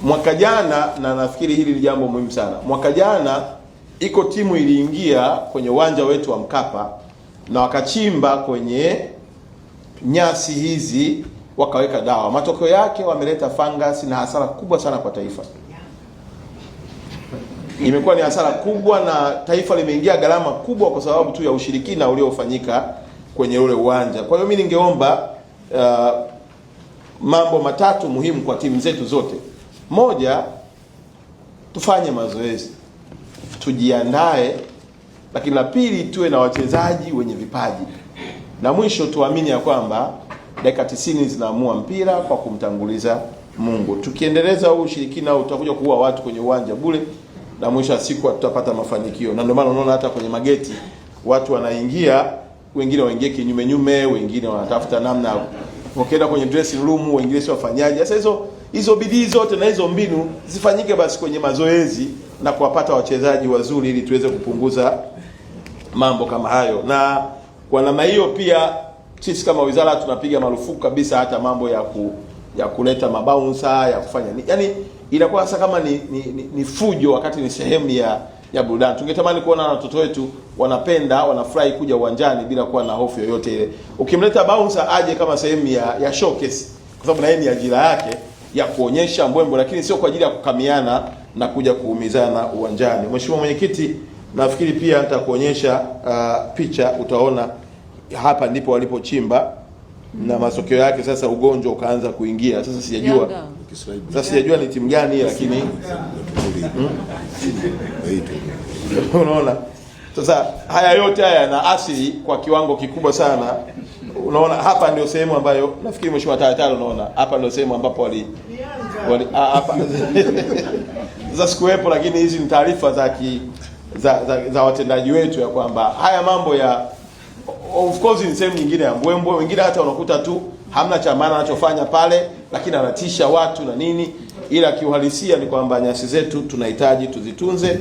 Mwaka jana, na nafikiri hili ni jambo muhimu sana, mwaka jana iko timu iliingia kwenye uwanja wetu wa Mkapa na wakachimba kwenye nyasi hizi wakaweka dawa. Matokeo yake wameleta fungus na hasara kubwa sana kwa taifa. Imekuwa ni hasara kubwa na taifa limeingia gharama kubwa kwa sababu tu ya ushirikina uliofanyika kwenye ule uwanja. Kwa hiyo mimi ningeomba mambo matatu muhimu kwa timu zetu zote. Moja, tufanye mazoezi, tujiandae, lakini la pili tuwe na wachezaji wenye vipaji. Na mwisho tuamini ya kwamba dakika 90 zinaamua mpira kwa kumtanguliza Mungu. Tukiendeleza huu ushirikina utakuja kuua watu kwenye uwanja bure na mwisho wa siku tutapata mafanikio. Na ndio maana unaona hata kwenye mageti watu wanaingia, wengine waingie kinyume nyume, wengine wanatafuta namna wakienda kwenye dressing room, wengine sio wafanyaji. Sasa hizo bidii zote na hizo mbinu zifanyike basi kwenye mazoezi na kuwapata wachezaji wazuri ili tuweze kupunguza mambo kama hayo. Na kwa namna hiyo pia sisi kama wizara tunapiga marufuku kabisa hata mambo ya kuleta mabouncer, ya kufanya yani inakuwa sasa kama ni fujo wakati ni sehemu ya burudani. Tungetamani kuona watoto wetu wanafurahi kuja uwanjani bila kuwa na hofu yoyote ile. Ukimleta bouncer aje kama sehemu ya showcase, kwa sababu na yeye ni ajira yake ya kuonyesha mbwembo, lakini sio kwa ajili ya kukamiana na kuja kuumizana uwanjani. Mheshimiwa Mwenyekiti, nafikiri pia nitakuonyesha picha, utaona hapa ndipo walipochimba na matokeo yake sasa ugonjwa ukaanza kuingia. Sasa sijajua ni timu gani, lakini unaona sasa haya yote haya na asili kwa kiwango kikubwa sana. Unaona hapa ndio sehemu ambayo nafikiri Mheshimiwa Tayataro, unaona hapa ndio sehemu ambapo hapa sasa sikuwepo, lakini hizi ni taarifa za watendaji wetu ya kwamba haya mambo ya of course ni sehemu nyingine ya mbwembwe. Wengine hata unakuta tu hamna cha maana anachofanya pale, lakini anatisha watu na nini, ila kiuhalisia ni kwamba nyasi zetu tunahitaji tuzitunze.